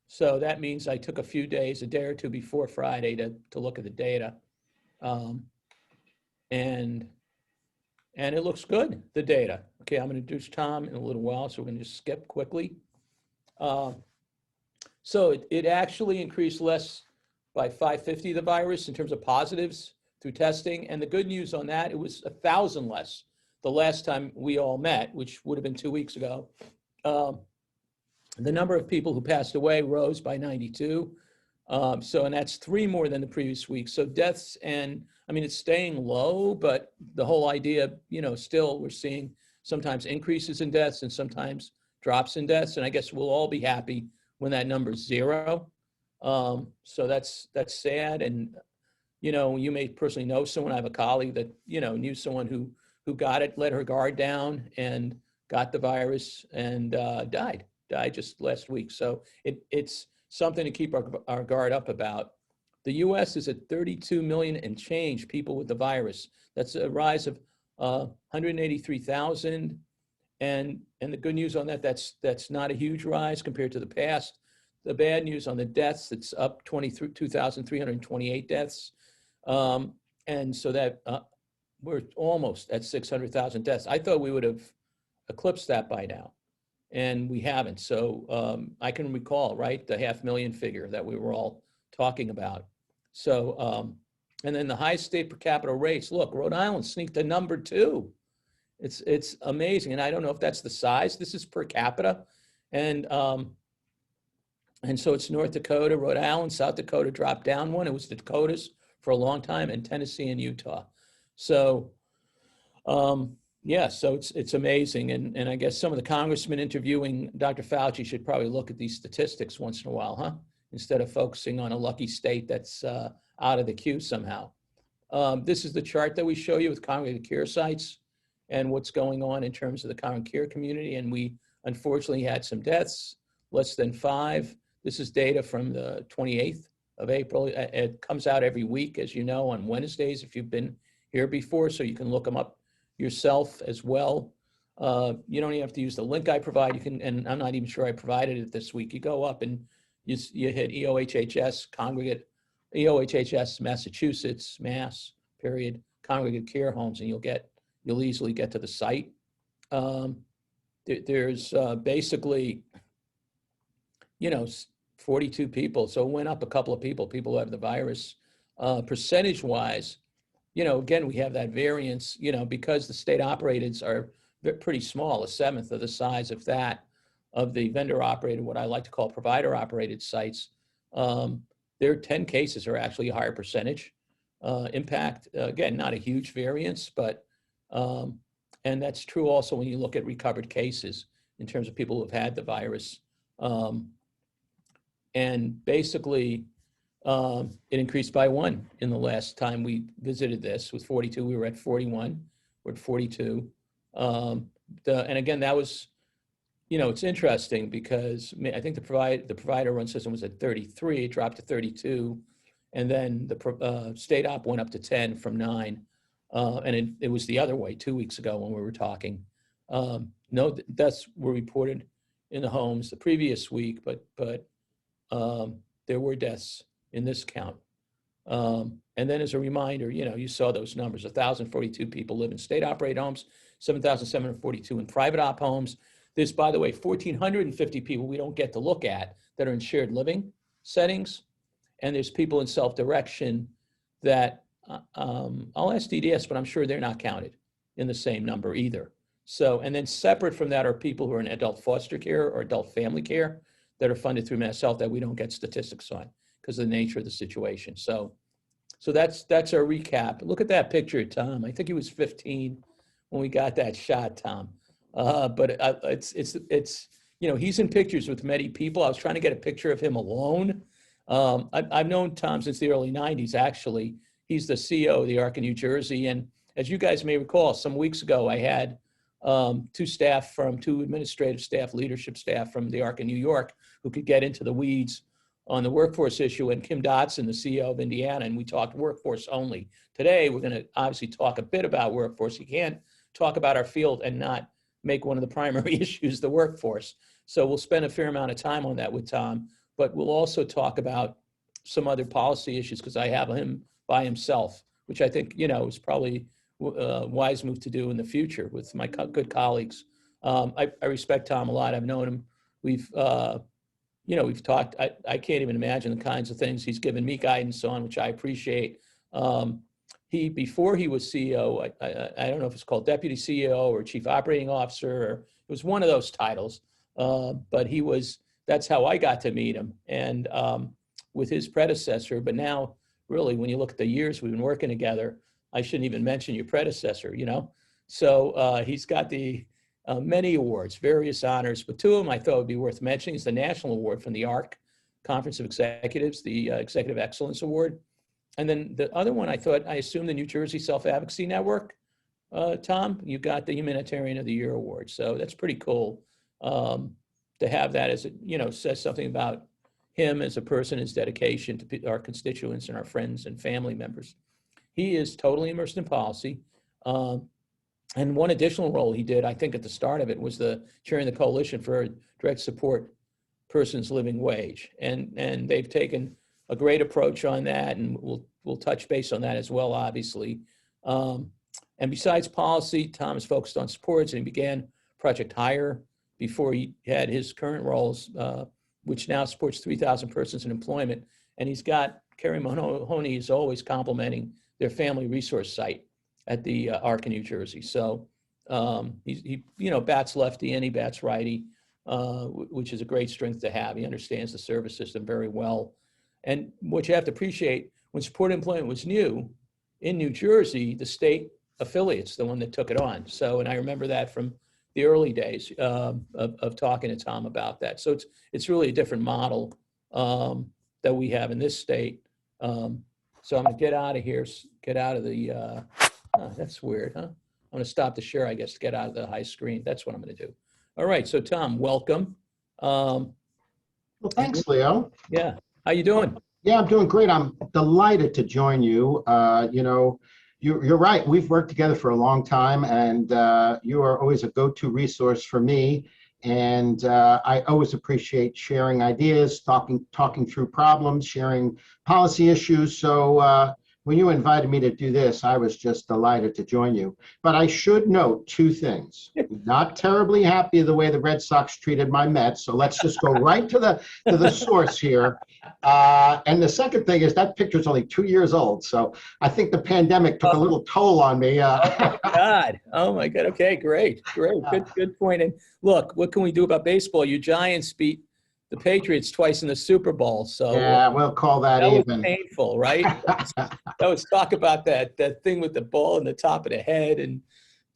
So that means I took a few days, a day or two before Friday to look at the data. Um, and it looks good, the data. Okay, I'm going to introduce Tom in a little while, so we're going to just skip quickly. So it actually increased less by 550, the virus, in terms of positives through testing. And the good news on that, it was 1,000 less the last time we all met, which would have been 2 weeks ago. The number of people who passed away rose by 92. And that's 3 more than the previous week. So deaths, and I mean, it's staying low, but the whole idea, still we're seeing sometimes increases in deaths and sometimes drops in deaths. And I guess we'll all be happy when that number's 0. So that's sad. And, you may personally know someone. I have a colleague that, knew someone who got it, let her guard down and got the virus and died just last week. So it's something to keep our guard up about. The US is at 32 million and change people with the virus. That's a rise of 183,000. And the good news on that's not a huge rise compared to the past. The bad news on the deaths, it's up 2,328 deaths. And so that we're almost at 600,000 deaths. I thought we would have eclipsed that by now, and we haven't. So I can recall, right, the 500,000 figure that we were all talking about. So, and then the highest state per capita rates. Look, Rhode Island sneaked to number 2. It's amazing, and I don't know if that's the size. This is per capita, and so it's North Dakota, Rhode Island, South Dakota dropped down 1. It was the Dakotas for a long time, and Tennessee and Utah. So, yeah, so it's amazing, and I guess some of the congressmen interviewing Dr. Fauci should probably look at these statistics once in a while, huh? Instead of focusing on a lucky state that's out of the queue somehow. This is the chart that we show you with congregate care sites and what's going on in terms of the congregate care community. And we unfortunately had some deaths, less than 5. This is data from the 28th of April. It comes out every week, as you know, on Wednesdays if you've been here before, so you can look them up yourself as well. You don't even have to use the link I provide. You can, and I'm not even sure I provided it this week. You go up and you hit EOHHS congregate, EOHHS Massachusetts, Mass, period, congregate care homes, and you'll easily get to the site. There's basically, 42 people. So it went up a couple of people who have the virus. Percentage-wise, again, we have that variance, because the state operateds are pretty small, 1/7 of the size of that of the vendor operated, what I like to call provider operated sites. Their 10 cases are actually a higher percentage impact. Again, not a huge variance, but, and that's true also when you look at recovered cases in terms of people who have had the virus. And basically, it increased by 1 in the last time we visited this. With 42, we were at 41. We're at 42. And again, that was, it's interesting because I think the provider run system was at 33. It dropped to 32, and then the state op went up to 10 from 9. And it was the other way 2 weeks ago when we were talking. No deaths were reported in the homes the previous week, but there were deaths in this count. And then as a reminder, you saw those numbers, 1,042 people live in state operated homes, 7,742 in private op homes. There's, by the way, 1,450 people we don't get to look at that are in shared living settings. And there's people in self-direction that I'll ask DDS, but I'm sure they're not counted in the same number either. So, and then separate from that are people who are in adult foster care or adult family care that are funded through Mass Health that we don't get statistics on because of the nature of the situation. So that's our recap. Look at that picture, Tom. I think he was 15 when we got that shot, Tom. But it's he's in pictures with many people. I was trying to get a picture of him alone. I've known Tom since the early 90s, actually. He's the CEO of the ARC in New Jersey. And as you guys may recall, some weeks ago, I had two administrative staff, leadership staff from the ARC in New York who could get into the weeds on the workforce issue, and Kim Dotson, the CEO of Indiana, and we talked workforce only. Today, we're going to obviously talk a bit about workforce. You can't talk about our field and not make one of the primary issues the workforce. So we'll spend a fair amount of time on that with Tom. but we'll also talk about some other policy issues because I have him by himself, which I think, is probably a wise move to do in the future with my good colleagues. I respect Tom a lot. I've known him. We've talked. I can't even imagine the kinds of things he's given me guidance on, which I appreciate. Before he was CEO, I don't know if it's called deputy CEO or chief operating officer, or it was one of those titles. But that's how I got to meet him, and with his predecessor. But now, really, when you look at the years we've been working together, I shouldn't even mention your predecessor, So he's got the many awards, various honors, but two of them I thought would be worth mentioning is the National Award from the ARC, Conference of Executives, the Executive Excellence Award. And then the other one I assume the New Jersey Self-Advocacy Network, Tom, you got the Humanitarian of the Year Award. So that's pretty cool to have that as, says something about him as a person, his dedication to our constituents and our friends and family members. He is totally immersed in policy. And one additional role he did, I think at the start of it, was chairing the Coalition for Direct Support Persons Living Wage. And they've taken a great approach on that, and we'll touch base on that as well, obviously. And besides policy, Tom is focused on supports, and he began Project Hire before he had his current roles, which now supports 3,000 persons in employment. And he's got Kerry Mahoney is always complimenting their family resource site at the ARC in New Jersey. So he bats lefty and he bats righty, which is a great strength to have. He understands the service system very well. And what you have to appreciate, when supported employment was new in New Jersey, the state affiliate's the one that took it on. So, and I remember that from the early days of talking to Tom about that. So it's really a different model that we have in this state. So I'm gonna get out of here, get out of the, that's weird, huh? I'm gonna stop the share, I guess, to get out of the high screen. That's what I'm gonna do. All right, so Tom, welcome. Well, thanks, Leo. Yeah, how you doing? Yeah, I'm doing great. I'm delighted to join you. You're right. We've worked together for a long time, and you are always a go-to resource for me. And I always appreciate sharing ideas, talking through problems, sharing policy issues. So when you invited me to do this, I was just delighted to join you. But I should note two things. Not terribly happy the way the Red Sox treated my Mets. So let's just go right to the source here. And the second thing is that picture's only 2 years old. So I think the pandemic took a little toll on me. Oh my God. Okay, great. Good point. And look, what can we do about baseball? You Giants beat the Patriots twice in the Super Bowl. So yeah, we'll call that even. Was painful, right? that was talk about that thing with the ball in the top of the head, and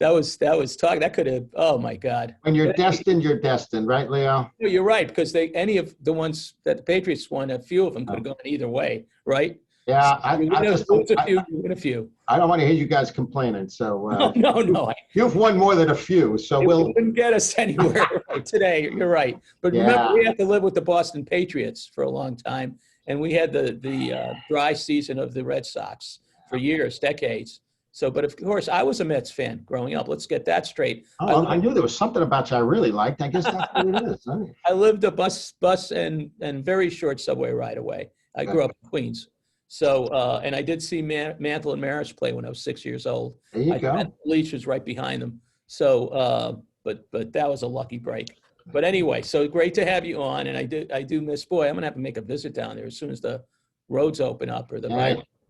that was talk that could have. Oh my God! When you're destined, you're destined, right, Leo? You're right, because any of the ones that the Patriots won, a few of them could have gone either way, right? Yeah, you win a few. I don't want to hear you guys complaining. So no. You've won more than a few, so it wouldn't get us anywhere right today. You're right, but remember, we had to live with the Boston Patriots for a long time, and we had the dry season of the Red Sox for years, decades. So, but of course, I was a Mets fan growing up. Let's get that straight. Oh, I knew there was something about you I really liked. I guess that's what it is. I lived a bus and very short subway ride away. I grew up in Queens. So, and I did see Mantle and Maris play when I was 6 years old. There you go. The bleachers was right behind them. So, but that was a lucky break. But anyway, so great to have you on. And I do miss, boy, I'm going to have to make a visit down there as soon as the roads open up or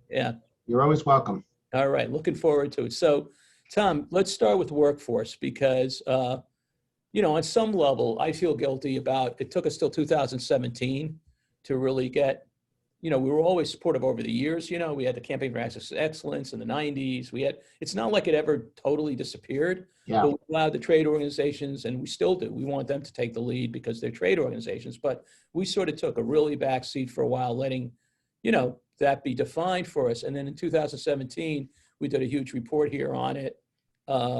yeah. You're always welcome. All right. Looking forward to it. So, Tom, let's start with workforce because, on some level, I feel guilty about, it took us till 2017 to really get, we were always supportive over the years. We had the Campaign for Access to Excellence in the 90s. It's not like it ever totally disappeared, but we allowed the trade organizations, and we still do. We want them to take the lead because they're trade organizations, but we sort of took a really back seat for a while, letting, that be defined for us. And then in 2017, we did a huge report here on it.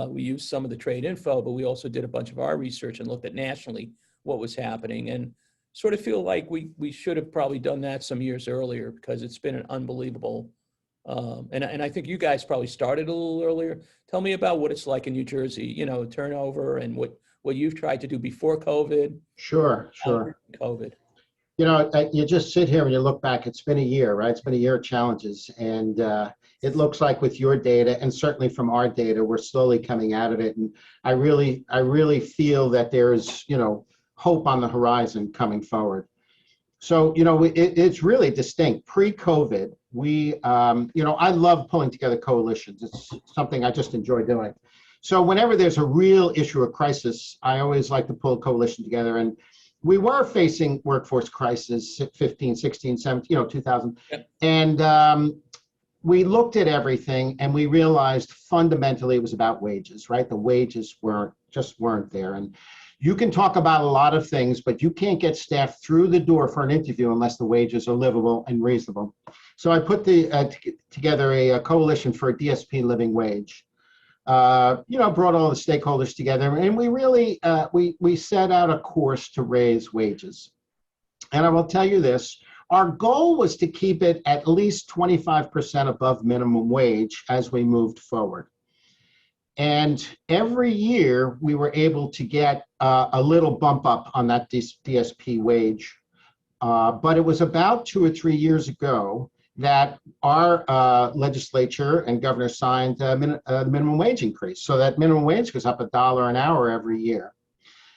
We used some of the trade info, but we also did a bunch of our research and looked at nationally what was happening. And sort of feel like we should have probably done that some years earlier because it's been an unbelievable, and I think you guys probably started a little earlier. Tell me about what it's like in New Jersey, turnover and what you've tried to do before COVID. Sure. COVID. You just sit here and you look back, it's been a year, right? It's been a year of challenges. And it looks like with your data, and certainly from our data, we're slowly coming out of it. And I really feel that there's, hope on the horizon coming forward. So, it's really distinct. Pre-COVID, I love pulling together coalitions. It's something I just enjoy doing. So whenever there's a real issue or crisis, I always like to pull a coalition together. And we were facing workforce crisis 15, 16, 17, 2000. Yep. And we looked at everything and we realized fundamentally it was about wages, right? The wages weren't there. And you can talk about a lot of things, but you can't get staff through the door for an interview unless the wages are livable and reasonable. So I put together a coalition for a DSP living wage. Brought all the stakeholders together, and we really we set out a course to raise wages. And I will tell you this, our goal was to keep it at least 25% above minimum wage as we moved forward. And every year we were able to get a little bump up on that DSP wage. But it was about 2 or 3 years ago that our legislature and governor signed the minimum wage increase. So that minimum wage goes up $1 an hour every year.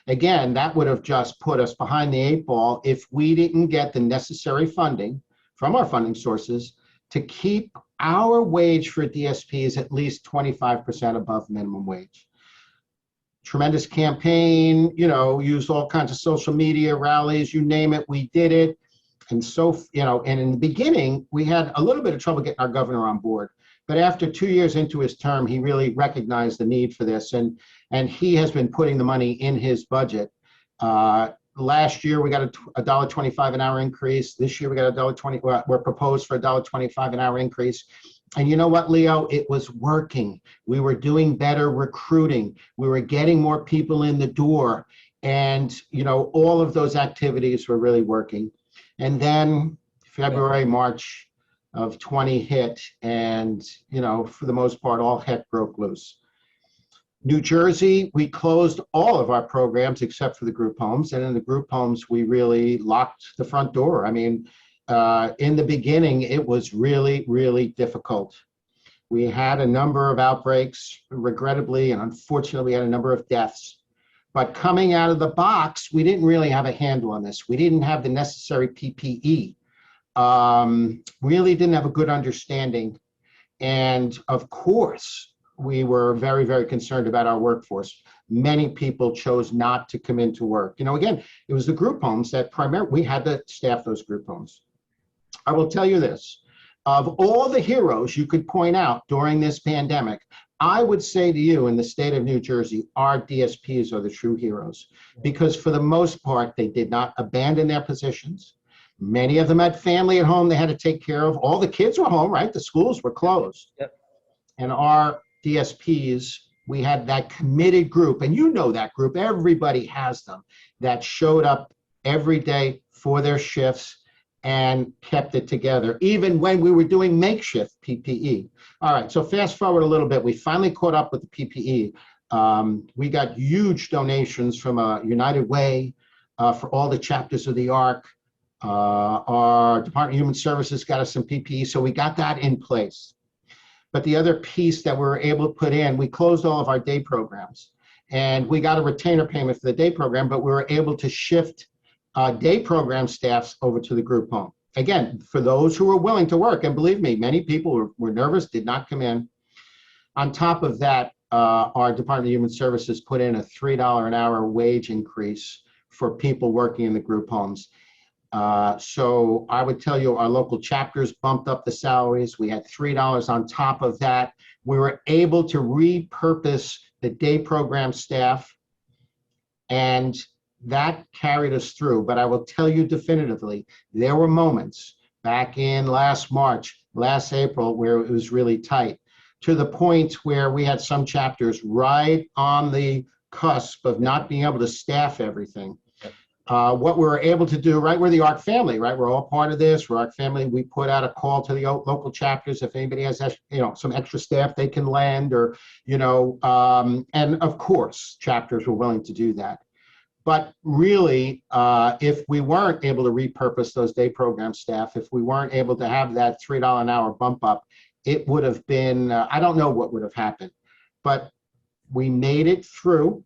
Again, that would have just put us behind the 8 ball if we didn't get the necessary funding from our funding sources to keep our wage for DSPs at least 25% above minimum wage. Tremendous campaign, used all kinds of social media rallies, you name it, we did it. And so, and in the beginning, we had a little bit of trouble getting our governor on board. But after 2 years into his term, he really recognized the need for this. And he has been putting the money in his budget. Last year, we got a $1.25 an hour increase. This year, we got $1.20. We're proposed for a $1.25 an hour increase. And you know what, Leo? It was working. We were doing better recruiting. We were getting more people in the door. And, all of those activities were really working. And then February, March of 20 hit, and, for the most part, all heck broke loose. New Jersey, we closed all of our programs except for the group homes. And in the group homes, we really locked the front door. I mean, in the beginning, it was really, really difficult. We had a number of outbreaks, regrettably, and unfortunately, we had a number of deaths. But coming out of the box, we didn't really have a handle on this. We didn't have the necessary PPE. Really didn't have a good understanding. And of course, we were very, very concerned about our workforce. Many people chose not to come into work. Again, it was the group homes that primarily, we had to staff those group homes. I will tell you this, of all the heroes you could point out during this pandemic, I would say to you, in the state of New Jersey, our DSPs are the true heroes, because for the most part, they did not abandon their positions. Many of them had family at home they had to take care of. All the kids were home, right? The schools were closed. Yep. And our DSPs, we had that committed group, and that group, everybody has them, that showed up every day for their shifts and kept it together, even when we were doing makeshift PPE. All right, so fast forward a little bit, we finally caught up with the PPE. We got huge donations from United Way for all the chapters of the ARC. Our Department of Human Services got us some PPE, so we got that in place. But the other piece that we were able to put in, we closed all of our day programs, and we got a retainer payment for the day program, but we were able to shift day program staffs over to the group home. Again, for those who were willing to work, and believe me, many people were nervous, did not come in. On top of that, our Department of Human Services put in a $3 an hour wage increase for people working in the group homes. So I would tell you our local chapters bumped up the salaries. We had $3 on top of that. We were able to repurpose the day program staff, and that carried us through. But I will tell you definitively, there were moments back in last March, last April, where it was really tight, to the point where we had some chapters right on the cusp of not being able to staff everything. What we were able to do, right, we're the ARC family, right? We're all part of this. We're ARC family. We put out a call to the local chapters if anybody has, some extra staff they can lend, or, and of course, chapters were willing to do that. But really, if we weren't able to repurpose those day program staff, if we weren't able to have that $3 an hour bump up, it would have been, I don't know what would have happened, but we made it through.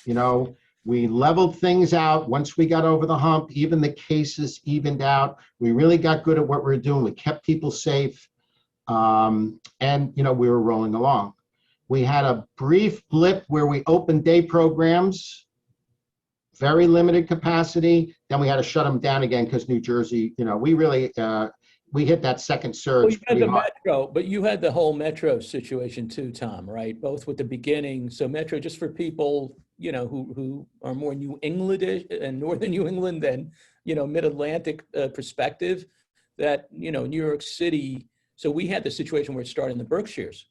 You know, we leveled things out. Once we got over the hump, even the cases evened out. We really got good at what we were doing. We kept people safe. And, you know, we were rolling along. We had a brief blip where we opened day programs, very limited capacity. Then we had to shut them down again because New Jersey, you know, we really, we hit that second surge. Well, you had pretty the hard. Metro, but you had the whole Metro situation too, Tom, right? Both with the beginning. So Metro, just for people, you know, who are more New Englandish and Northern New England than, you know, Mid-Atlantic perspective, that, you know, New York City. So we had the situation where it started in the Berkshires,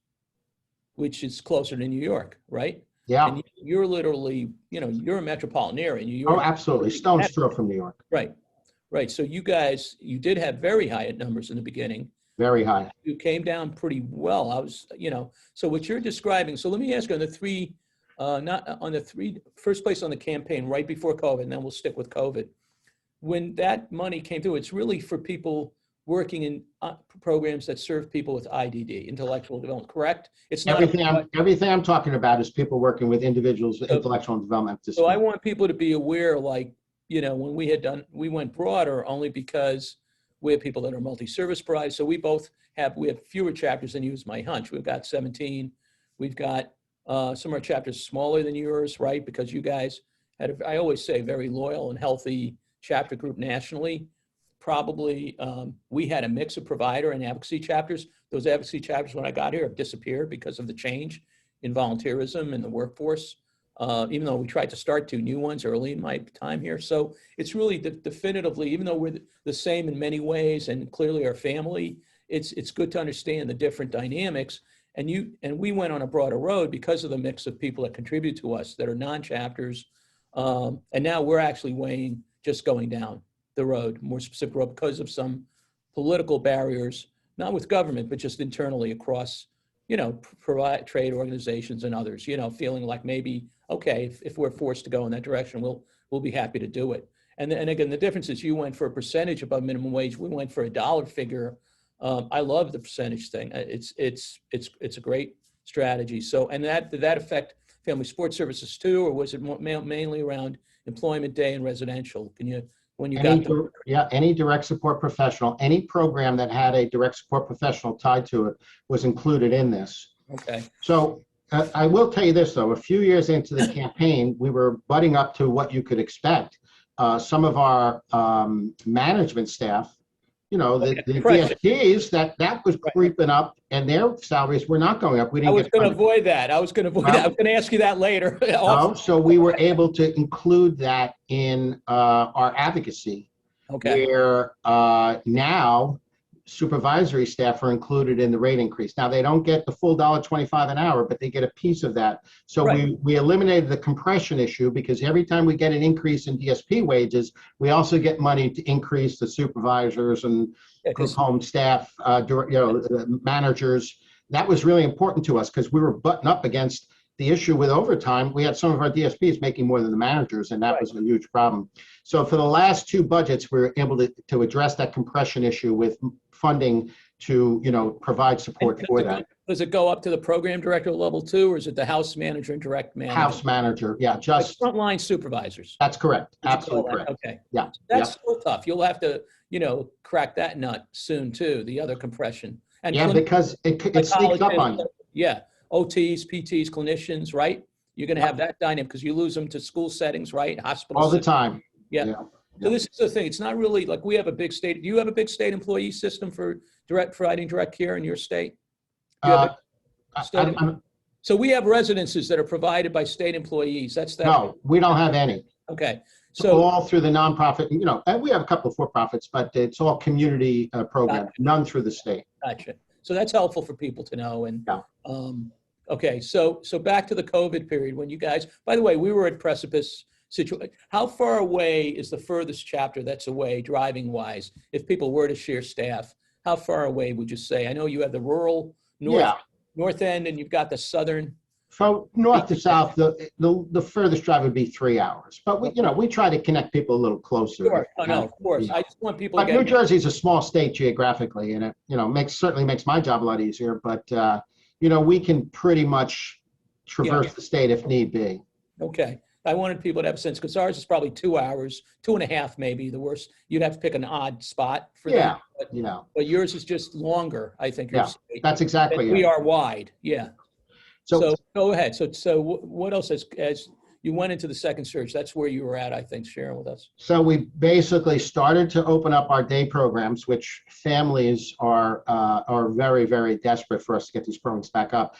which is closer to New York, right? Yeah. And you're literally, you know, you're a metropolitan area. New Oh, York. absolutely. Stone's throw from New York. Right. Right. So you guys, you did have very high numbers in the beginning. Very high. You came down pretty well. I was, you know, so what you're describing. So let me ask you on the three, first place on the campaign right before COVID, and then we'll stick with COVID. When that money came through, it's really for people working in programs that serve people with IDD, intellectual development, correct? It's not everything I'm talking about is people working with individuals with intellectual development. So I want people to be aware, like, you know, when we went broader only because we have people that are multi-service providers. So we have fewer chapters than you, is my hunch. We've got 17. We've got some of our chapters smaller than yours, right? Because you guys had, I always say, very loyal and healthy chapter group nationally. Probably we had a mix of provider and advocacy chapters. Those advocacy chapters, when I got here, have disappeared because of the change in volunteerism in the workforce. Even though we tried to start 2 new ones early in my time here. So it's really definitively, even though we're the same in many ways and clearly our family, it's good to understand the different dynamics. And we went on a broader road because of the mix of people that contribute to us that are non-chapters. And now we're actually weighing just going down the road, more specific road, because of some political barriers, not with government, but just internally across, you know, provide trade organizations and others, you know, feeling like maybe, okay, if we're forced to go in that direction, we'll be happy to do it. And again, the difference is you went for a percentage above minimum wage. We went for a dollar figure. I love the percentage thing. It's a great strategy. So, and did that affect family sports services too, or was it mainly around employment day and residential? Can you, when you got them? Yeah, any direct support professional, any program that had a direct support professional tied to it was included in this. Okay. So I will tell you this, though. A few years into the campaign, we were butting up to what you could expect. Some of our management staff, you know, the DSPs, that was creeping up, and their salaries were not going up. We didn't. I was going to avoid that. I was going to ask you that later. So we were able to include that in our advocacy, where now supervisory staff are included in the rate increase. Now, they don't get the full $1.25 an hour, but they get a piece of that. So we eliminated the compression issue, because every time we get an increase in DSP wages, we also get money to increase the supervisors and group home staff, managers. That was really important to us because we were butting up against the issue with overtime. We had some of our DSPs making more than the managers, and that was a huge problem. So for the last 2 budgets, we were able to address that compression issue with funding to, you know, provide support for that. Does it go up to the program director level too, or is it the house manager and direct manager? House manager, yeah, just like frontline supervisors. That's correct. Absolutely correct. Okay. Yeah. That's still tough. You'll have to, you know, crack that nut soon too, the other compression. And because it sneaks up on you. Yeah. OTs, PTs, clinicians, right? You're going to have that dynamic because you lose them to school settings, right? Hospitals. All the time. Yeah. So this is the thing. It's not really like we have a big state. Do you have a big state employee system for providing direct care in your state? So we have residences that are provided by state employees. That's that. No, we don't have any. Okay. So all through the nonprofit, you know, and we have a couple of for-profits, but it's all community programs, none through the state. Gotcha. So that's helpful for people to know. And okay, so back to the COVID period when you guys, by the way, we were at precipice situation. How far away is the furthest chapter that's away driving wise? If people were to share staff, how far away would you say? I know you have the rural north end and you've got the southern From north to south, the furthest drive would be 3 hours. But we try to connect people a little closer. Sure. Oh, no, of course. I just want people to But New get, Jersey's a small state geographically, and it certainly makes my job a lot easier. But we can pretty much yeah, traverse the state if need be. okay. I wanted people to have a sense, because ours is probably 2 hours, 2.5 maybe, the worst. You'd have to pick an odd spot for Yeah, that. But yours is just longer, I think, your yeah, state. that's exactly And we it. are wide, yeah. So So go ahead. So what else as you went into the second surge? That's where you were at, I think, sharing with us. So we basically started to open up our day programs, which families are very, very desperate for us to get these programs back up.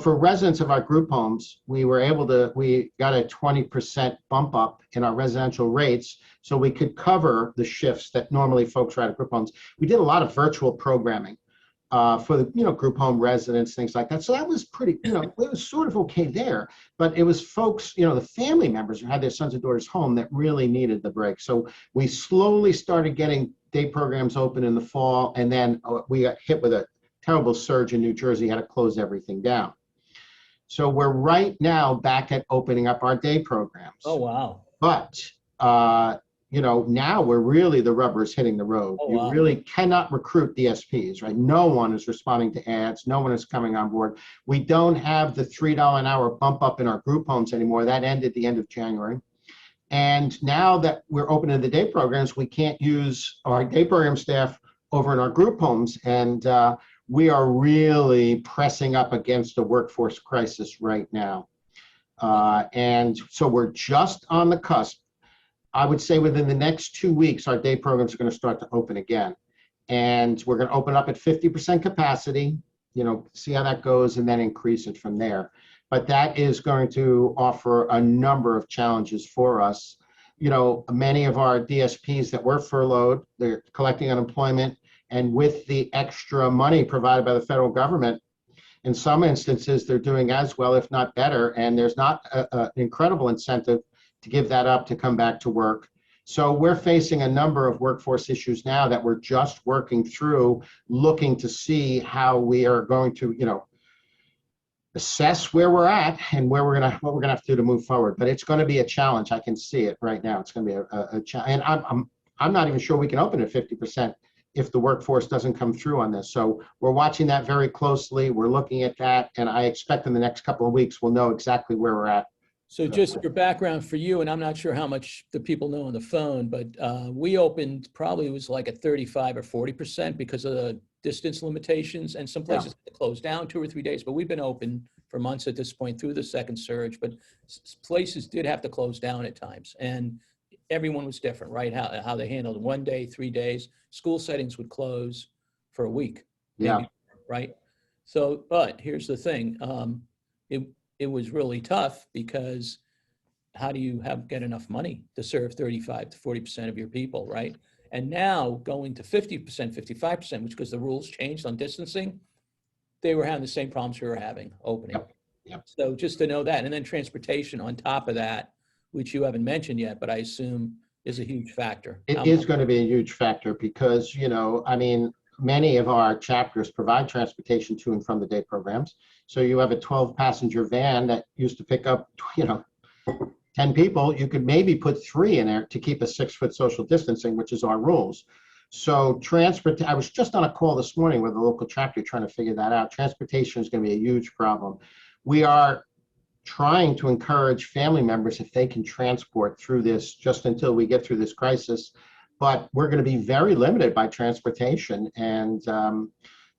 For residents of our group homes, we got a 20% bump up in our residential rates, so we could cover the shifts that normally folks are at group homes. We did a lot of virtual programming for the group home residents, things like that. So that was pretty, it was sort of okay there. But it was folks, the family members who had their sons and daughters home that really needed the break. So we slowly started getting day programs open in the fall, and then we got hit with a terrible surge in New Jersey, had to close everything down. So we're right now back at opening up our day programs. Oh, wow. But now we're really, the rubber is hitting the road. Oh, You wow. really cannot recruit DSPs, right? No one is responding to ads. No one is coming on board. We don't have the $3 an hour bump up in our group homes anymore. That ended the end of January. And now that we're opening the day programs, we can't use our day program staff over in our group homes. And we are really pressing up against a workforce crisis right now. And so we're just on the cusp. I would say within the next 2 weeks, our day programs are going to start to open again. And we're going to open up at 50% capacity, see how that goes, and then increase it from there. But that is going to offer a number of challenges for us. Many of our DSPs that were furloughed, they're collecting unemployment. And with the extra money provided by the federal government, in some instances, they're doing as well, if not better. And there's not an incredible incentive to give that up to come back to work. So we're facing a number of workforce issues now that we're just working through, looking to see how we are going to, assess where we're at and what we're gonna have to do to move forward. But it's going to be a challenge. I can see it right now. It's going to be a challenge, and I'm not even sure we can open at 50% if the workforce doesn't come through on this. So we're watching that very closely. We're looking at that, and I expect in the next couple of weeks we'll know exactly where we're at. So just for background for you, and I'm not sure how much the people know on the phone, but we opened probably, it was like at 35 or 40% because of the distance limitations, and some places had to close down 2 or 3 days, but we've been open for months at this point through the second surge, but places did have to close down at times, and everyone was different, right? How they handled it. 1 day, 3 days, school settings would close for a week. Yeah. Maybe, right? So, but here's the thing. It was really tough because how do you get enough money to serve 35 to 40% of your people, right? And now going to 50%, 55%, which because the rules changed on distancing, they were having the same problems we were having opening. Yep. So just to know that, and then transportation on top of that, which you haven't mentioned yet, but I assume is a huge factor. It is going to be a huge factor because, many of our chapters provide transportation to and from the day programs. So you have a 12-passenger van that used to pick up, 10 people. You could maybe put 3 in there to keep a 6-foot social distancing, which is our rules. So I was just on a call this morning with a local chapter trying to figure that out. Transportation is going to be a huge problem. We are trying to encourage family members if they can transport through this just until we get through this crisis. But we're going to be very limited by transportation, and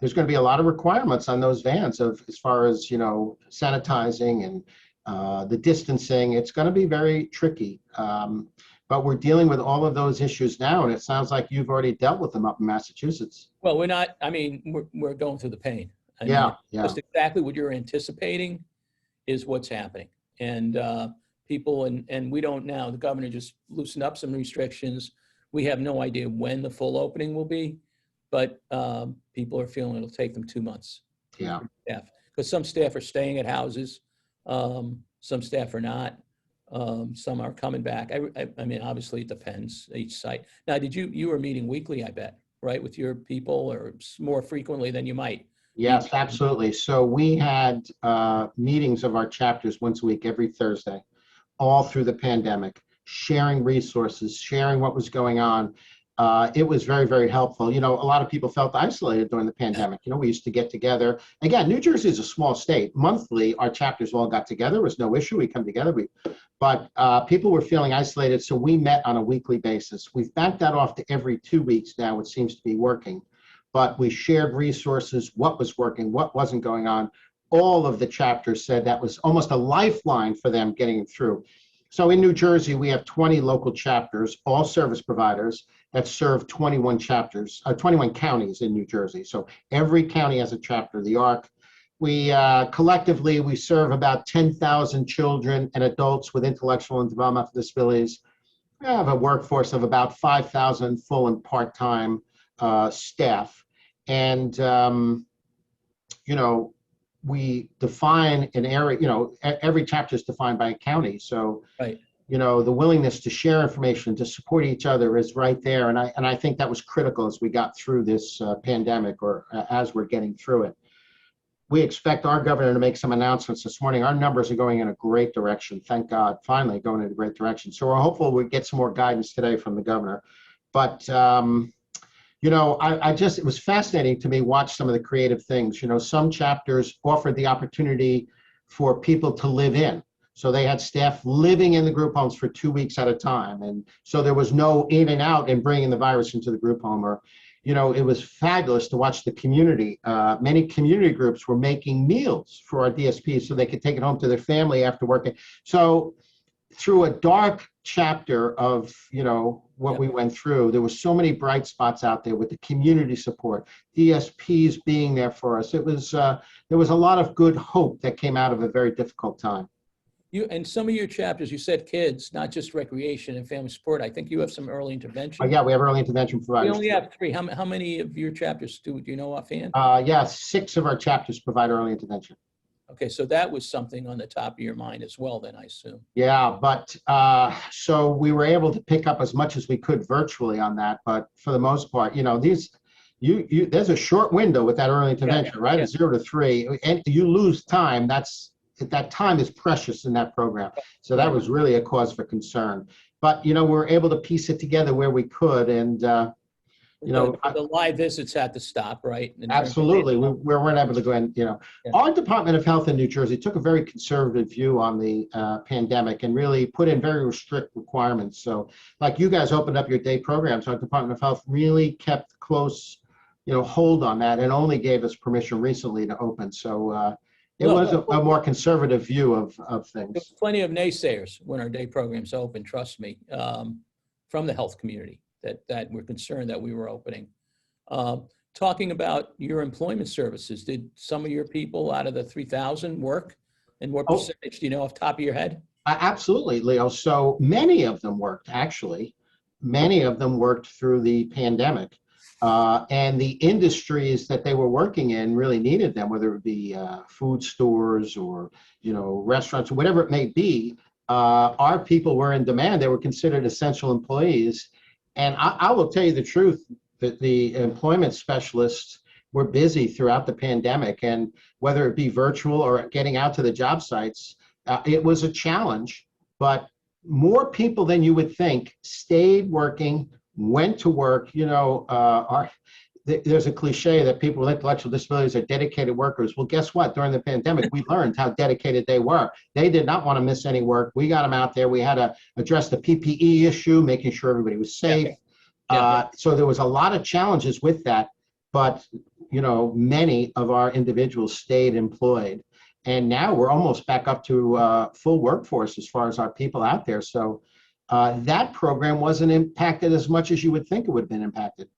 there's going to be a lot of requirements on those vans as far as sanitizing and the distancing. It's going to be very tricky, but we're dealing with all of those issues now, and it sounds like you've already dealt with them up in Massachusetts. Well, we're not. I mean, we're going through the pain. Yeah. Just exactly what you're anticipating is what's happening, and people and we don't now. The governor just loosened up some restrictions. We have no idea when the full opening will be, but people are feeling it'll take them 2 months. Yeah. Because some staff are staying at houses, some staff are not, some are coming back. I mean, obviously it depends each site. Now, you were meeting weekly, I bet, right, with your people, or more frequently than you might Yes, absolutely. So we had meetings of our chapters once a week, every Thursday, all through the pandemic, sharing resources, sharing what was going on. It was very, very helpful. You know, a lot of people felt isolated during the pandemic. You know, we used to get together. Again, New Jersey is a small state. Monthly, our chapters all got together. There was no issue. We come together. But people were feeling isolated, so we met on a weekly basis. We've backed that off to every 2 weeks now, which seems to be working. But we shared resources, what was working, what wasn't going on. All of the chapters said that was almost a lifeline for them getting through. So in New Jersey, we have 20 local chapters, all service providers that serve 21 chapters, 21 counties in New Jersey. So every county has a chapter. The ARC. We collectively, we serve about 10,000 children and adults with intellectual and developmental disabilities. We have a workforce of about 5,000 full and part-time staff. And, you know, we define an area, you know, every chapter is defined by a county. So, Right. you know, the willingness to share information, to support each other is right there. And I think that was critical as we got through this pandemic, or as we're getting through it. We expect our governor to make some announcements this morning. Our numbers are going in a great direction. Thank God, finally going in a great direction. So we're hopeful we get some more guidance today from the governor. But, you know, it was fascinating to me watch some of the creative things. You know, some chapters offered the opportunity for people to live in. So they had staff living in the group homes for 2 weeks at a time. And so there was no in and out and bringing the virus into the group home. Or, you know, it was fabulous to watch the community. Many community groups were making meals for our DSPs so they could take it home to their family after working. So through a dark chapter of, you know, what we went through, there were so many bright spots out there with the community support, DSPs being there for us. It was, there was a lot of good hope that came out of a very difficult time. You, and some of your chapters, you said kids, not just recreation and family support. I think you have some early intervention. Yeah, we have early intervention We providers. only have 3. How many of your chapters do you know offhand? Yeah, 6 of our chapters provide early intervention. Okay, so that was something on the top of your mind as well, then, I assume. Yeah, but so we were able to pick up as much as we could virtually on that. But for the most part, you know, there's a short window with that early intervention, right? Yeah. 0 to 3, and you lose time. That time is precious in that program. So that was really a cause for concern. But, you know, we were able to piece it together where we could. And, you know, the live visits had to stop, right? Absolutely. We weren't able to go in, you know. Yeah. Our Department of Health in New Jersey took a very conservative view on the pandemic and really put in very strict requirements. So like you guys opened up your day programs, our Department of Health really kept close, you know, hold on that and only gave us permission recently to open. So it was a more conservative view of things. There's plenty of naysayers when our day programs open, trust me, from the health community that were concerned that we were opening. Talking about your employment services, did some of your people out of the 3,000 work? And what percentage do you know off the top of your head? Absolutely, Leo. So many of them worked, actually. Many of them worked through the pandemic. And the industries that they were working in really needed them, whether it be food stores or, you know, restaurants or whatever it may be. Our people were in demand. They were considered essential employees. And I will tell you the truth, that the employment specialists were busy throughout the pandemic. And whether it be virtual or getting out to the job sites, it was a challenge. But more people than you would think stayed working, went to work. You know, there's a cliche that people with intellectual disabilities are dedicated workers. Well, guess what? During the pandemic, we learned how dedicated they were. They did not want to miss any Work. We got them out there. We had to address the PPE issue, making sure everybody was safe. So there was a lot of challenges with that. But, you know, many of our individuals stayed employed. And now we're almost back up to full workforce as far as our people out there. So that program wasn't impacted as much as you would think it would have been impacted.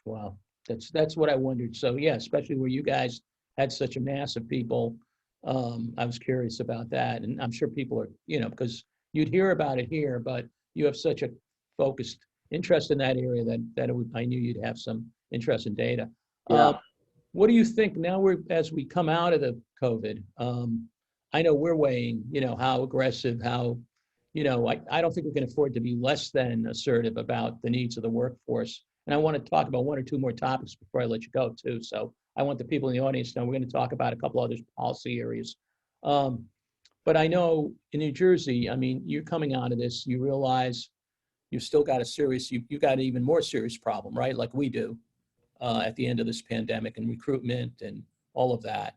Wow. That's what I wondered. So yeah, especially where you guys had such a mass of people, I was curious about that. And I'm sure people are, you know, because you'd hear about it here, but you have such a focused interest in that area that I knew you'd have some interest in data. Yeah. What do you think now as we come out of the COVID? I know we're weighing, you know, how aggressive, how, you know, I don't think we can afford to be less than assertive about the needs of the workforce. And I want to talk about 1 or 2 more topics before I let you go too. So I want the people in the audience to know we're going to talk about a couple other policy areas. But I know in New Jersey, I mean, you're coming out of this, you realize you've still got a serious, you've got an even more serious problem, right? Like we do at the end of this pandemic and recruitment and all of that.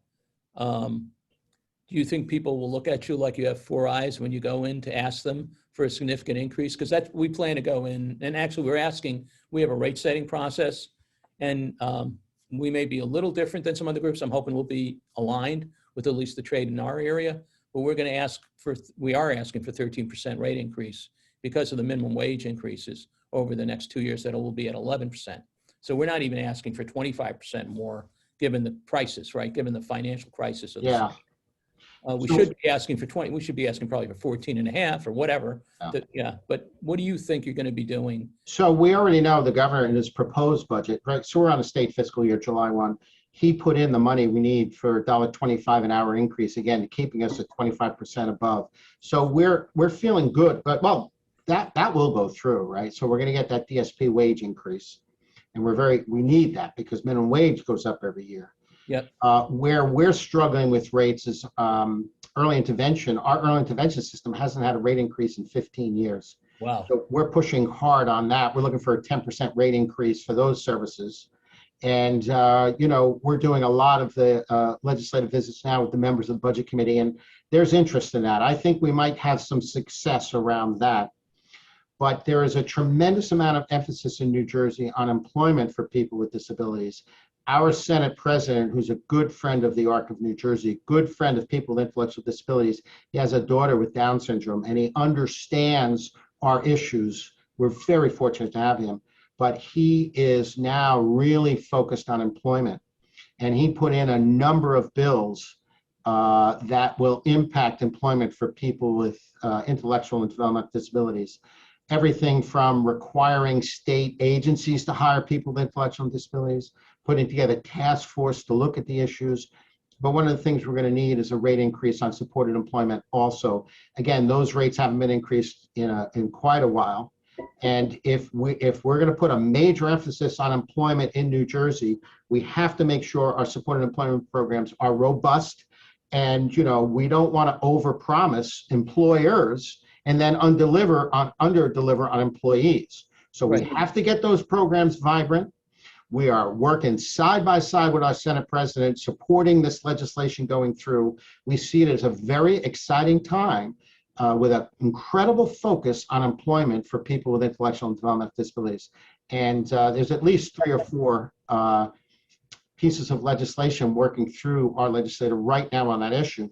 Do you think people will look at you like you have four eyes when you go in to ask them for a significant increase? Because that we plan to go in, and actually we're asking, we have a rate setting process, and we may be a little different than some other groups. I'm hoping we'll be aligned with at least the trade in our area, but we're going to ask for, we are asking for 13% rate increase because of the minimum wage increases over the next 2 years that it will be at 11%. So we're not even asking for 25% more given the prices, right? Given the financial crisis of the Yeah. state. We should be asking for 20, we should be asking probably for 14 and a half or whatever. Yeah. But what do you think you're going to be doing? So we already know the governor in his proposed budget, right? So we're on a state fiscal year, July 1. He put in the money we need for $1.25 an hour increase, again, keeping us at 25% above. So we're feeling good, but well, that will go through, right? So we're going to get that DSP wage increase. And we need that because minimum wage goes up every year. Yep. Where we're struggling with rates is early intervention. Our early intervention system hasn't had a rate increase in 15 years. Wow. So we're pushing hard on that. We're looking for a 10% rate increase for those services. And, we're doing a lot of the legislative visits now with the members of the Budget Committee, and there's interest in that. I think we might have some success around that. But there is a tremendous amount of emphasis in New Jersey on employment for people with disabilities. Our Senate president, who's a good friend of the ARC of New Jersey, good friend of people with intellectual disabilities, he has a daughter with Down syndrome, and he understands our issues. We're very fortunate to have him, but he is now really focused on employment. And he put in a number of bills that will impact employment for people with intellectual and developmental disabilities. Everything from requiring state agencies to hire people with intellectual disabilities, putting together a task force to look at the issues. But one of the things we're going to need is a rate increase on supported employment also. Again, those rates haven't been increased in quite a while. And if we're going to put a major emphasis on employment in New Jersey, we have to make sure our supported employment programs are robust. And, we don't want to overpromise employers and then underdeliver on employees. So we have to get those programs vibrant. We are working side by side with our Senate president, supporting this legislation going through. We see it as a very exciting time with an incredible focus on employment for people with intellectual and developmental disabilities. And there's at least 3 or 4 pieces of legislation working through our legislature right now on that issue.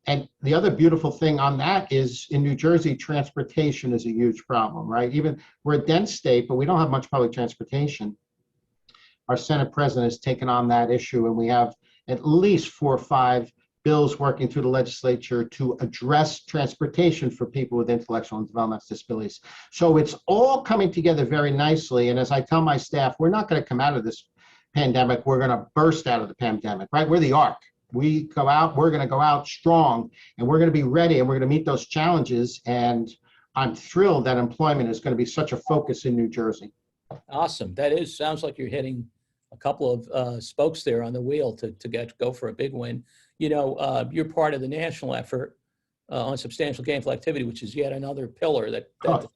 And the other beautiful thing on that is in New Jersey, transportation is a huge problem, right? Even we're a dense state, but we don't have much public transportation. Our Senate president has taken on that issue, and we have at least 4 or 5 bills working through the legislature to address transportation for people with intellectual and developmental disabilities. So it's all coming together very nicely. And as I tell my staff, we're not going to come out of this pandemic. We're going to burst out of the pandemic, right? We're the ARC. We go out, we're going to go out strong, and we're going to be ready, and we're going to meet those challenges. And I'm thrilled that employment is going to be such a focus in New Jersey. Awesome. Sounds like you're hitting a couple of spokes there on the wheel to go for a big win. You're part of the national effort on substantial gainful activity, which is yet another pillar that the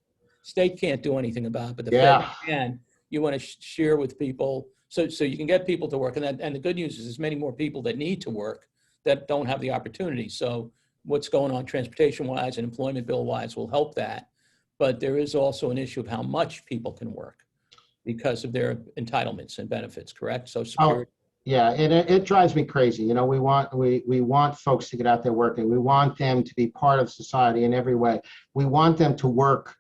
state can't do anything about, but the fed can. You want to share with people so you can get people to work. And the good news is there's many more people that need to work that don't have the opportunity. So what's going on transportation-wise and employment bill-wise will help that. But there is also an issue of how much people can work because of their entitlements and benefits, correct? So security. Yeah, and it drives me crazy. We want folks to get out there working. We want them to be part of society in every way. We want them to work,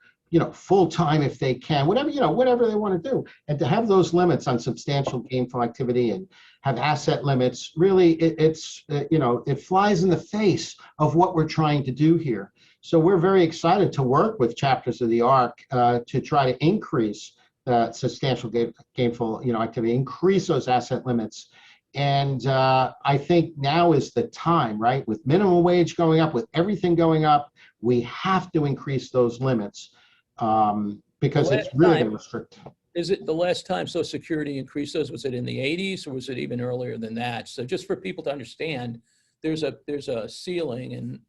full time if they can, whatever they want to do, and to have those limits on substantial gainful activity and have asset limits. Really, it flies in the face of what we're trying to do here. So we're very excited to work with chapters of the ARC to try to increase substantial gainful activity, increase those asset limits. And I think now is the time, right? With minimum wage going up, with everything going up, we have to increase those limits because it's really going to restrict. is it the last time Social Security increased those? Was it in the 80s or was it even earlier than that? So just for people to understand, there's a ceiling, and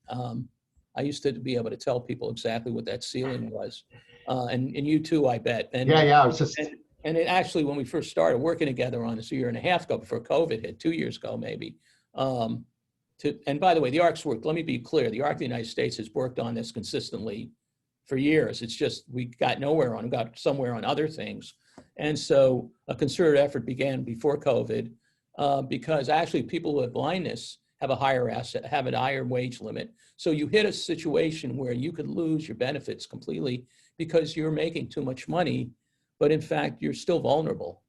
I used to be able to tell people exactly what that ceiling was, and you too, I bet. Yeah, yeah. I was just And it actually, when we first started working together on this a year and a half ago, before COVID hit, 2 years ago maybe. And by the way, the ARC's worked. Let me be clear: the ARC of the United States has worked on this consistently for years. It's just we got nowhere on, got somewhere on other things. And so a concerted effort began before COVID, because actually people with blindness have a higher asset, have a higher wage limit. So you hit a situation where you could lose your benefits completely because you're making too much money, but in fact, you're still vulnerable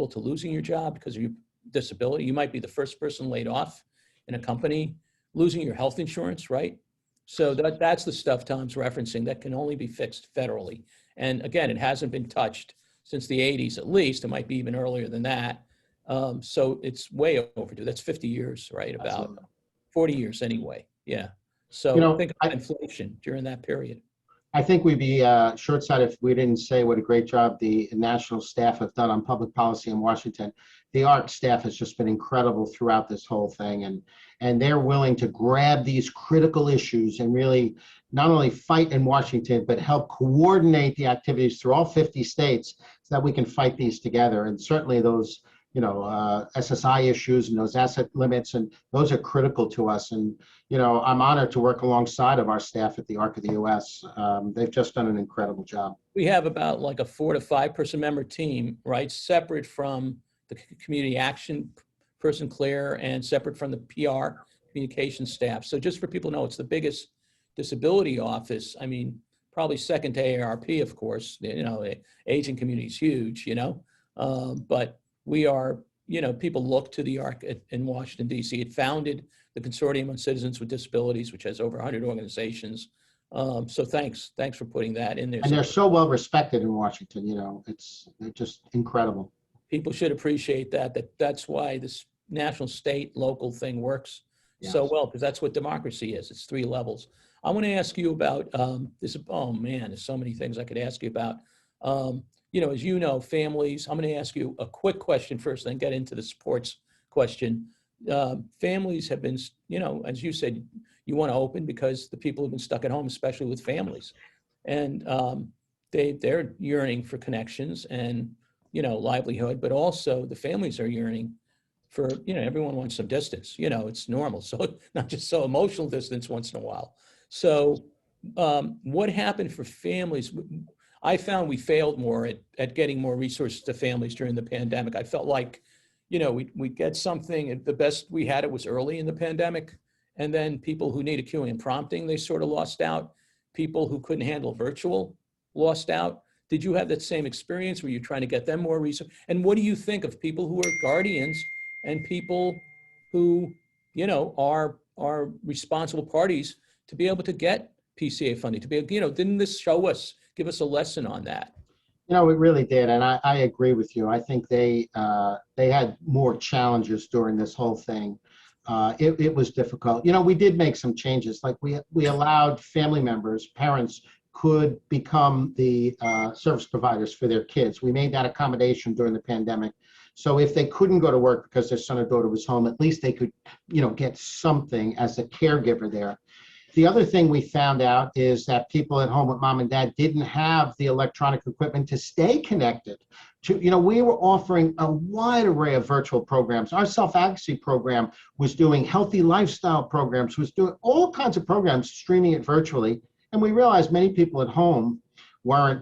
to losing your job because of your disability. You might be the first person laid off in a company, losing your health insurance, right? So that's the stuff Tom's referencing that can only be fixed federally. And again, it hasn't been touched since the 80s at least. It might be even earlier than that. So it's way overdue. That's 50 years, right? About absolutely. 40 years anyway. Yeah. You So know, think of inflation during that period. I think we'd be short-sighted if we didn't say what a great job the national staff have done on public policy in Washington. The ARC staff has just been incredible throughout this whole thing, and they're willing to grab these critical issues and really not only fight in Washington, but help coordinate the activities through all 50 states so that we can fight these together. And certainly those, SSI issues and those asset limits, and those are critical to us. And I'm honored to work alongside of our staff at the ARC of the US. They've just done an incredible job. We have about like a 4 to 5 person member team, right? Separate from the community action person, Claire, and separate from the PR communication staff. So just for people to know, it's the biggest disability office. I mean, probably second to AARP, of course. The aging community is huge, but we are, people look to the ARC in Washington, D.C. It founded the Consortium on Citizens with Disabilities, which has over 100 organizations. So thanks for putting that in there. And they're so well respected in Washington, they're just incredible. People should appreciate that's why this national, state, local thing works so Yes. well, because that's what democracy is. It's 3 levels. I want to ask you about this. Oh man, there's so many things I could ask you about. As you know, families, I'm going to ask you a quick question first, then get into the sports question. Families have been, as you said, you want to open because the people have been stuck at home, especially with families. And they're yearning for connections and, livelihood, but also the families are yearning for, everyone wants some distance, it's normal. So not just so emotional distance once in a while. So what happened for families? I found we failed more at getting more resources to families during the pandemic. I felt like, we get something, and the best we had it was early in the pandemic. And then people who needed cueing and prompting, they sort of lost out. People who couldn't handle virtual lost out. Did you have that same experience? Were you trying to get them more resources? And what do you think of people who are guardians and people who, are responsible parties to be able to get PCA funding, to be, didn't this give us a lesson on that? It really did, and I agree with you. I think they had more challenges during this whole thing. It was difficult. We did make some changes, like we allowed family members, parents could become the service providers for their kids. We made that accommodation during the pandemic. So if they couldn't go to work because their son or daughter was home, at least they could, get something as a caregiver there. The other thing we found out is that people at home with mom and dad didn't have the electronic equipment to stay connected. We were offering a wide array of virtual programs. Our self-advocacy program was doing healthy lifestyle programs, was doing all kinds of programs, streaming it virtually. And we realized many people at home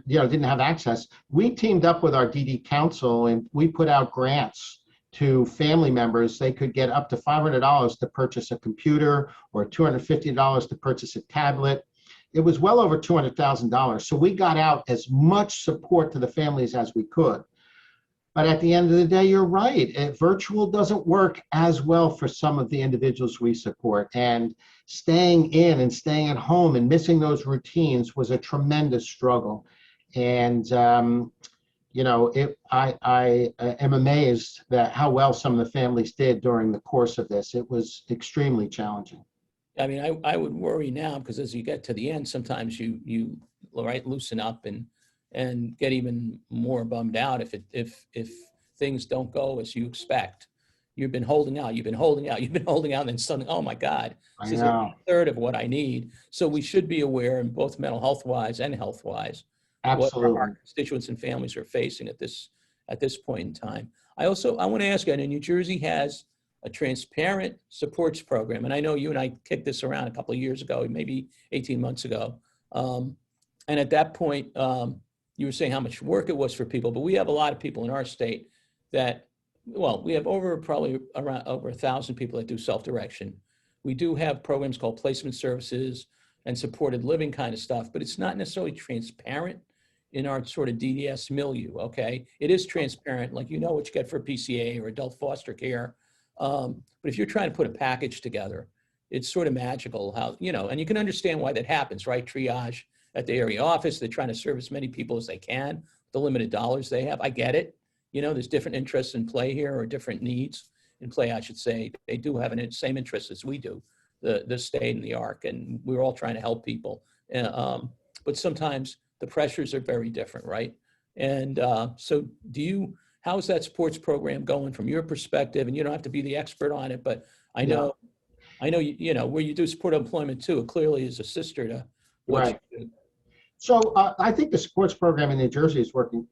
didn't have access. We teamed up with our DD Council and we put out grants to family members. They could get up to $500 to purchase a computer or $250 to purchase a tablet. It was well over $200,000. So we got out as much support to the families as we could. But at the end of the day, you're right. Virtual doesn't work as well for some of the individuals we support. And staying in and staying at home and missing those routines was a tremendous struggle. And I am amazed that how well some of the families did during the course of this. It was extremely challenging. I mean, I would worry now because as you get to the end, sometimes you loosen up and and get even more bummed out if things don't go as you expect. You've been holding out, you've been holding out, you've been holding out, and then suddenly, oh my God, I this is know. a third of what I need. So we should be aware, in both mental health wise and health wise, what our Absolutely. constituents and families are facing at this point in time. I want to ask you, I know New Jersey has a transparent supports program, and I know you and I kicked this around a couple of years ago, maybe 18 months ago. And at that point, you were saying how much work it was for people, but we have a lot of people in our state that, well, we have probably around over 1,000 people that do self-direction. We do have programs called placement services and supported living kind of stuff, but it's not necessarily transparent in our sort of DDS milieu, okay? It is transparent, like you know what you get for PCA or adult foster care. But if you're trying to put a package together, it's sort of magical how, and you can understand why that happens, right? Triage at the area office, they're trying to serve as many people as they can, the limited dollars they have. I get it. There's different interests in play here, or different needs in play, I should say. They do have the same interests as we do, the state and the ARC, and we're all trying to help people. But sometimes the pressures are very different, right? And so how is that sports program going from your perspective? And you don't have to be the expert on it, but I know, where you do support employment too, it clearly is a sister to what Right. you do. So I think the supports program in New Jersey is working,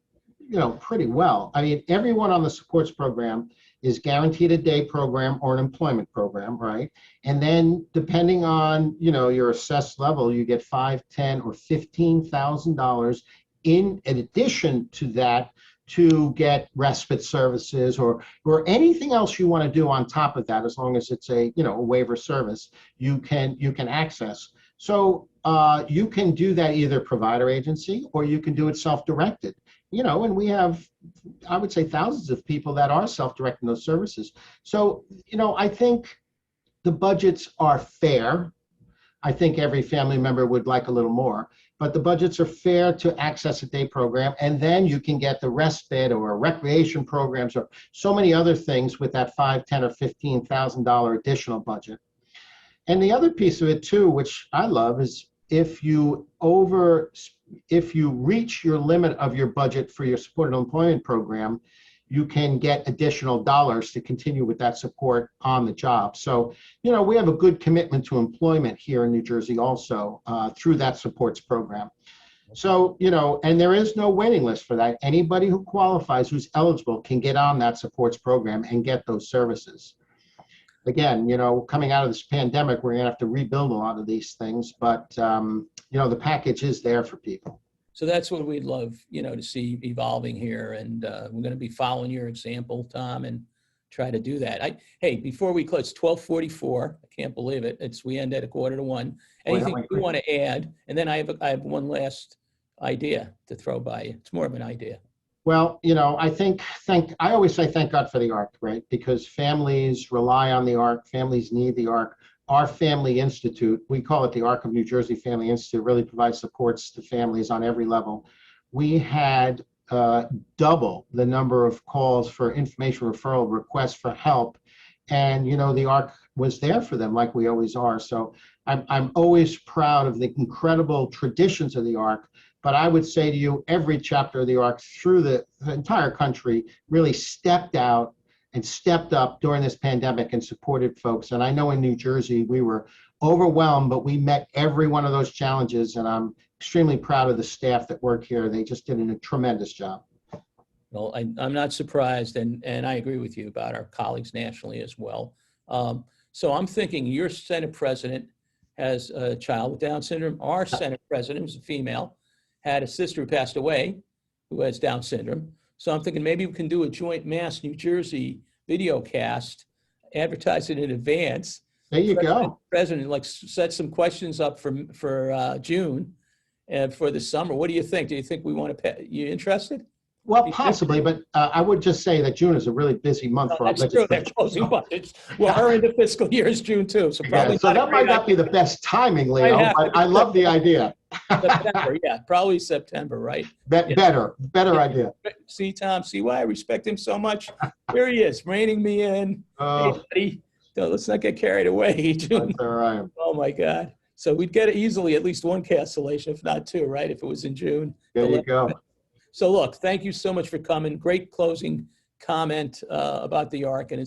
pretty well. I mean, everyone on the supports program is guaranteed a day program or an employment program, right? And then depending on, your assessed level, you get $5, $10, or $15,000 in addition to that to get respite services or anything else you want to do on top of that, as long as it's a waiver service, you can access. So you can do that either provider agency, or you can do it self-directed. And we have, I would say, thousands of people that are self-directing those services. So, I think the budgets are fair. I think every family member would like a little more, but the budgets are fair to access a day program. And then you can get the respite or recreation programs or so many other things with that $5, $10, or $15,000 additional budget. And the other piece of it too, which I love, is if you reach your limit of your budget for your supported employment program, you can get additional dollars to continue with that support on the job. So, we have a good commitment to employment here in New Jersey also through that supports program. So, and there is no waiting list for that. Anybody who qualifies, who's eligible, can get on that supports program and get those services. Again, coming out of this pandemic, we're going to have to rebuild a lot of these things, but, the package is there for people. So that's what we'd love, to see evolving here. And we're going to be following your example, Tom, and try to do that. Hey, before we close, 12:44. I can't believe it. We end at 1:45. Anything you want to add? And then I have one last idea to throw by you. It's more of an idea. Well, I always say thank God for the ARC, right? Because families rely on the ARC, families need the ARC. Our Family Institute, we call it the ARC of New Jersey Family Institute, really provides supports to families on every level. We had double the number of calls for information referral requests for help. And, the ARC was there for them like we always are. So I'm always proud of the incredible traditions of the ARC. But I would say to you, every chapter of the ARC through the entire country really stepped out and stepped up during this pandemic and supported folks. And I know in New Jersey, we were overwhelmed, but we met every one of those challenges. And I'm extremely proud of the staff that work here. They just did a tremendous job. Well, I'm not surprised, and I agree with you about our colleagues nationally as well. So I'm thinking your Senate president has a child with Down syndrome. Our Senate president, who's a female, had a sister who passed away who has Down syndrome. So I'm thinking maybe we can do a joint Mass New Jersey video cast, advertise it in advance. There you go. President, set some questions up for June and for the summer. What do you think? Do you think we want to you interested? Well, possibly, but I would just say that June is a really busy month for our legislation. They're closing budgets. Well, our end of fiscal year is June too, so probably. So that might not be the best timing, Leo, but I love the idea. September, probably September, right? Better idea. See, Tom, see why I respect him so much? Here he is, reining me in. Hey, buddy, let's not get carried away. June. That's all right. Oh my God. So we'd get easily at least one cancellation, if not two, right? If it was in June. There you go. So look, thank you so much for coming. Great closing comment about the ARC, and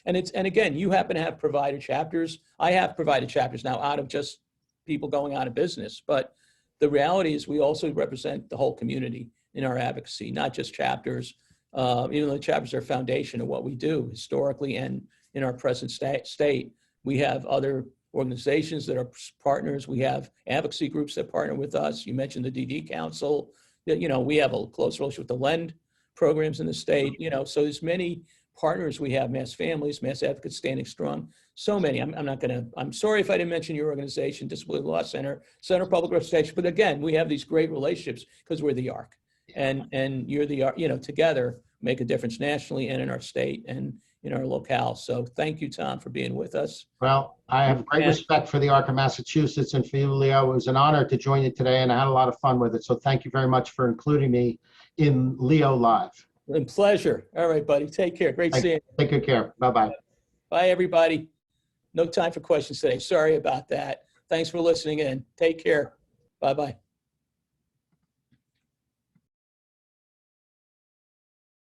and again, you happen to have provider chapters. I have provided chapters now out of just people going out of business, but the reality is we also represent the whole community in our advocacy, not just chapters. Even though the chapters are foundation of what we do historically and in our present state, we have other organizations that are partners. We have advocacy groups that partner with us. You mentioned the DD Council. You know, we have a close relationship with the LEND programs in the state. You know, so there's many partners we have: Mass Families, Mass Advocates Standing Strong. So many. I'm sorry if I didn't mention your organization, Disability Law Center, Center of Public Representation. But again, we have these great relationships because we're the ARC, and you're the ARC. You know, together make a difference nationally and in our state and in our locale. So thank you, Tom, for being with us. Well, I have great respect for the ARC of Massachusetts and for you, Leo. It was an honor to join you today, and I had a lot of fun with it. So thank you very much for including me in Leo Live. And pleasure. All right, buddy. Take care. Great seeing you. Take good care. Bye-bye. Bye, everybody. No time for questions today. Sorry about that. Thanks for listening in. Take care. Bye-bye.